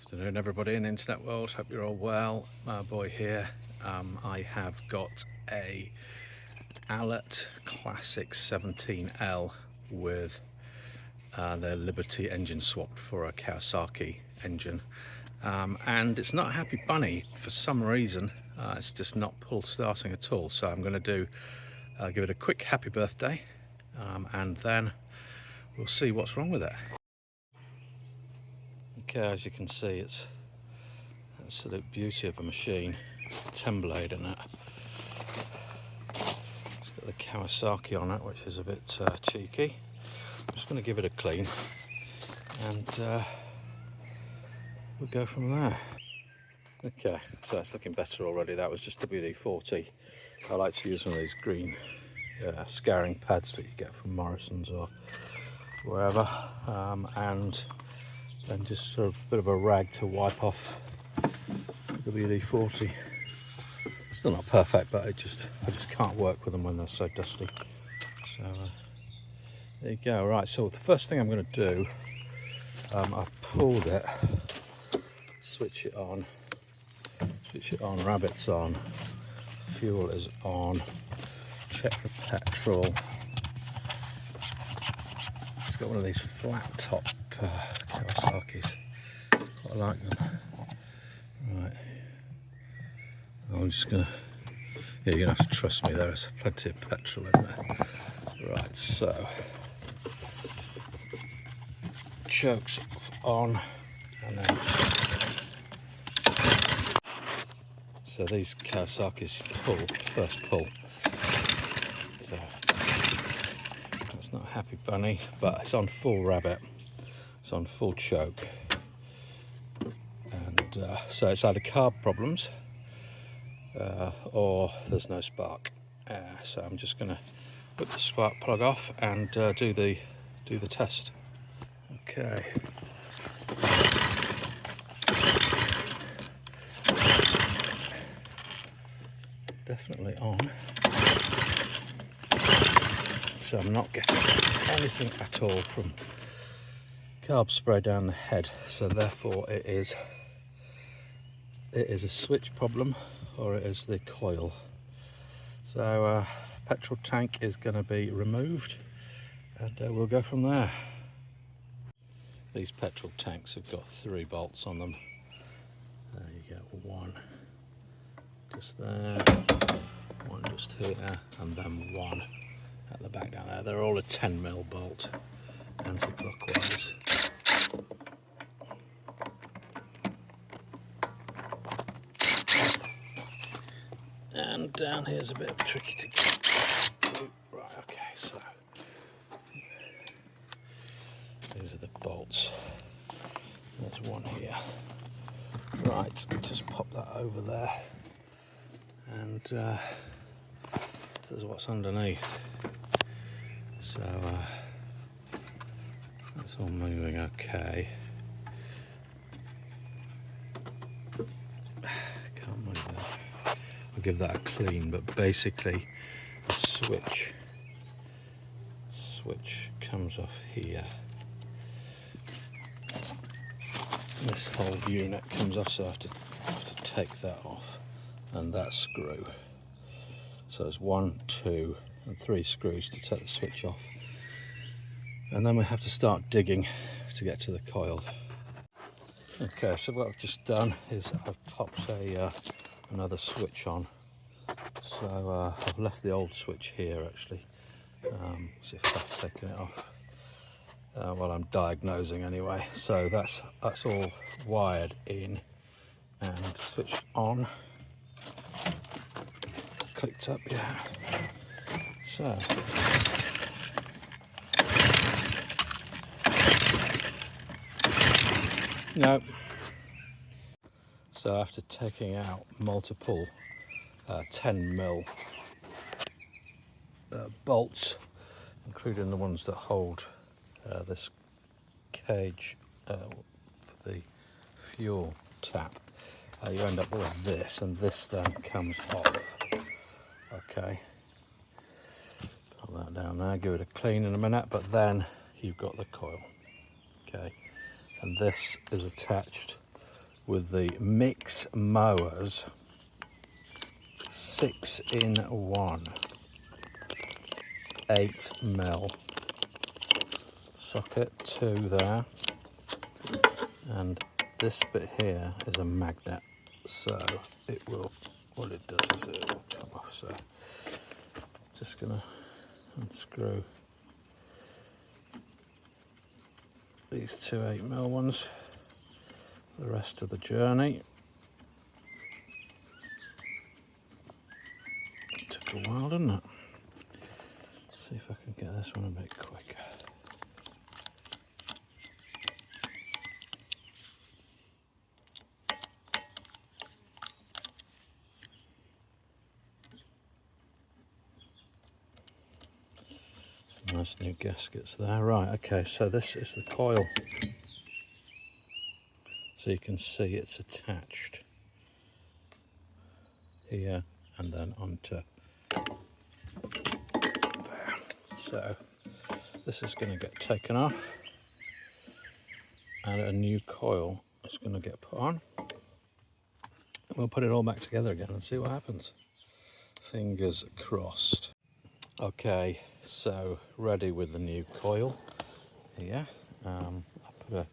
Afternoon everybody in the internet world, hope you're all well. My boy here. I have got a Allett Classic 17L with the Liberty engine swapped for a Kawasaki engine, and it's not a happy bunny for some reason. It's just not pull starting at all, so I'm going to give it a quick happy birthday, and then we'll see what's wrong with it. Okay, as you can see, it's absolute beauty of a machine. 10 blade in it. It's got the Kawasaki on it, which is a bit cheeky. I'm just going to give it a clean and we'll go from there. Okay, so it's looking better already. That was just WD-40. I like to use one of these green scouring pads that you get from Morrison's or wherever, and then just sort of a bit of a rag to wipe off WD-40. Still not perfect, but I just can't work with them when they're so dusty. So there you go. Right, so the first thing I'm going to do, I've pulled it, switch it on, rabbits on, fuel is on, check for petrol. It's got one of these flat top Kawasaki's. Quite like them. Right. I'm just gonna. Yeah, you're gonna have to trust me. There's plenty of petrol in there. Right. So chokes on, and then. So these Kawasaki's first pull. So that's not a happy bunny, but it's on full rabbit. It's on full choke, and so it's either carb problems or there's no spark. So I'm just going to put the spark plug off and do the test. Okay. Definitely on. So I'm not getting anything at all from carb spray down the head, so therefore it is a switch problem, or it is the coil. So petrol tank is going to be removed, and we'll go from there. These petrol tanks have got 3 bolts on them. There you go, one just there, one just here, and then one at the back down there. They're all a 10mm bolt, anti-clockwise. And down here's a bit tricky to get to. Right, okay, so these are the bolts. There's one here. Right, just pop that over there, and this is what's underneath. So that's all moving okay. Can't move that. I'll give that a clean, but basically the switch comes off here. This whole unit comes off, so I have to take that off, and that screw. So there's 1, 2, and 3 screws to take the switch off, and then we have to start digging to get to the coil. Okay, so what I've just done is I've popped another switch on. So I've left the old switch here actually. See if I've taken it off. Well, I'm diagnosing anyway. So that's all wired in and switched on. Clicked up, yeah. So no. So after taking out multiple 10mm bolts, including the ones that hold this cage for the fuel tap, you end up with this, and this then comes off. Okay, put that down there, give it a clean in a minute, but then you've got the coil. Okay, and this is attached with the mix mowers 6-in-1 8mm socket, 2 there, and this bit here is a magnet, so it will, what it does is it will come off. So just gonna unscrew these 2 8mm ones for the rest of the journey. It took a while, didn't it? See if I can get this one a bit quicker. Some nice new gaskets there. Right, okay, so this is the coil. So you can see it's attached here and then onto there. So this is going to get taken off and a new coil is going to get put on. We'll put it all back together again and see what happens. Fingers crossed. Okay, so ready with the new coil here. I put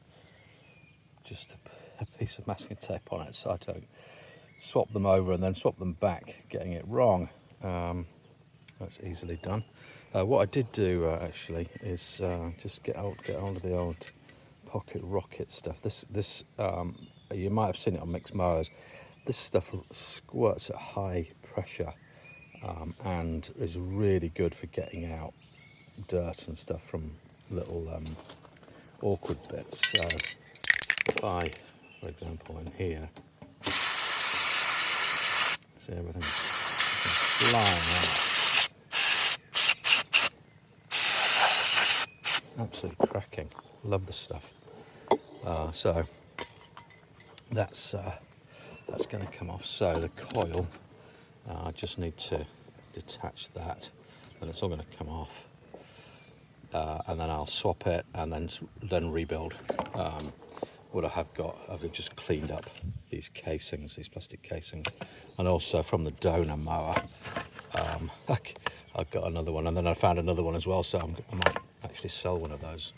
just a piece of masking tape on it so I don't swap them over and then swap them back, getting it wrong. That's easily done. What I did do actually is just get hold of the old pocket rocket stuff. This you might have seen it on mixed mowers. This stuff squirts at high pressure and is really good for getting out dirt and stuff from little awkward bits. So if I, for example, in here, see everything flying out. Absolutely cracking. Love the stuff. So that's going to come off. So the coil, I just need to detach that, and it's all going to come off. And then I'll swap it and then rebuild. What I have got, I've just cleaned up these casings, these plastic casings, and also from the donor mower, I've got another one, and then I found another one as well, so I might actually sell one of those.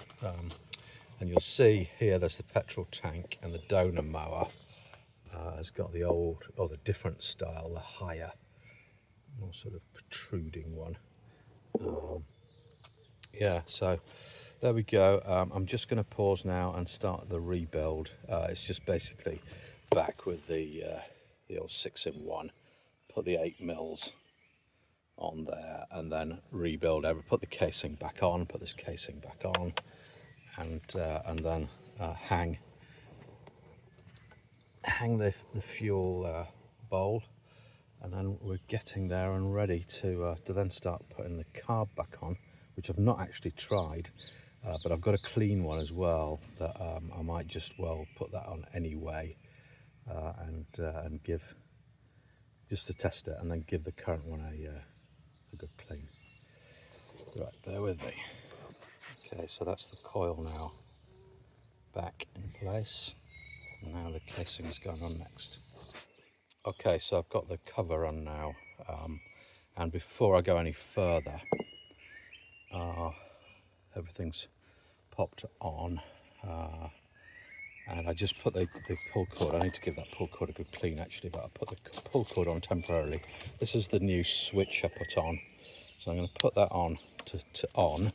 And you'll see here there's the petrol tank, and the donor mower has got the old, or the different style, the higher, more sort of protruding one. Yeah, so there we go. I'm just going to pause now and start the rebuild. It's just basically back with the old 6-in-1, put the 8mm on there, and then rebuild put the casing back on, put this casing back on, and then hang the fuel bowl, and then we're getting there and ready to then start putting the carb back on, which I've not actually tried, but I've got a clean one as well that I might just put that on anyway, and give, just to test it, and then give the current one a good clean. Right, bear with me. Okay, so that's the coil now back in place. And now the casing's going on next. Okay, so I've got the cover on now, and before I go any further, everything's popped on, and I just put the pull cord. I need to give that pull cord a good clean actually, but I put the pull cord on temporarily. This is the new switch I put on, so I'm going to put that on to on,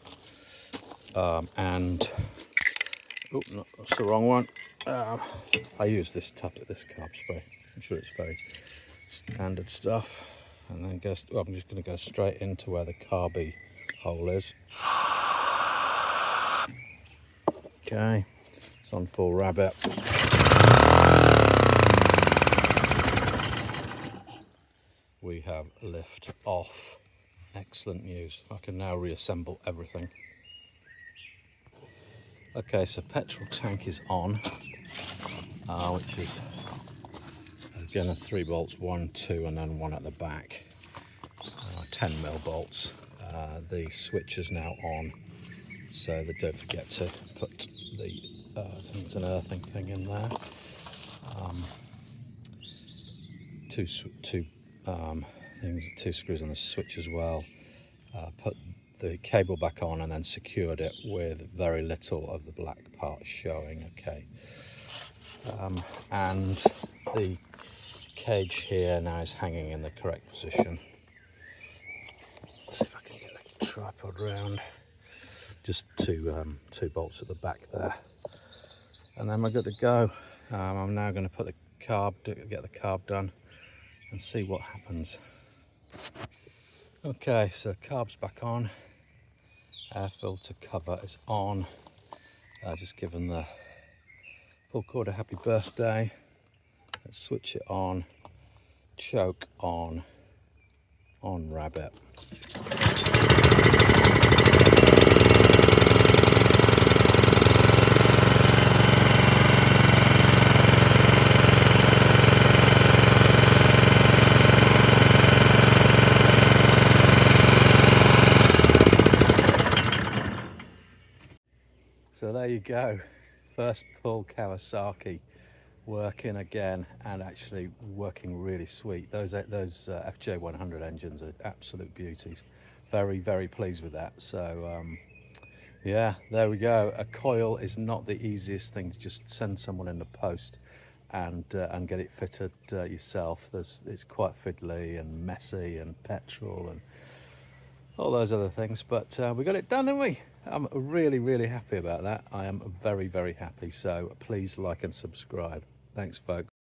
and oh no, that's the wrong one. I use this carb spray. I'm sure it's very standard stuff, and then I'm just going to go straight into where the carby hole is. Okay, it's on full rabbit. We have lift off. Excellent news. I can now reassemble everything. Okay, so petrol tank is on, which is again 3 bolts, 1, 2, and then 1 at the back. 10mm bolts. The switch is now on, so that don't forget to put the I think it's an earthing thing in there. two things, 2 screws on the switch as well. Put the cable back on and then secured it with very little of the black part showing. Okay, and the cage here now is hanging in the correct position. Let's see if I can get the tripod round. Just two bolts at the back there, and then we're good to go. I'm now going to put the carb, get the carb done, and see what happens. Okay, so carb's back on. Air filter cover is on. Just given the pull cord a happy birthday. Let's switch it on. Choke on rabbit. So there you go, first pull Kawasaki working again, and actually working really sweet. Those FJ100 engines are absolute beauties. Very, very pleased with that. So yeah, there we go. A coil is not the easiest thing to just send someone in the post and get it fitted yourself. It's quite fiddly and messy and petrol and all those other things, but we got it done, didn't we? I'm really, really happy about that. I am very, very happy. So please like and subscribe. Thanks, folks.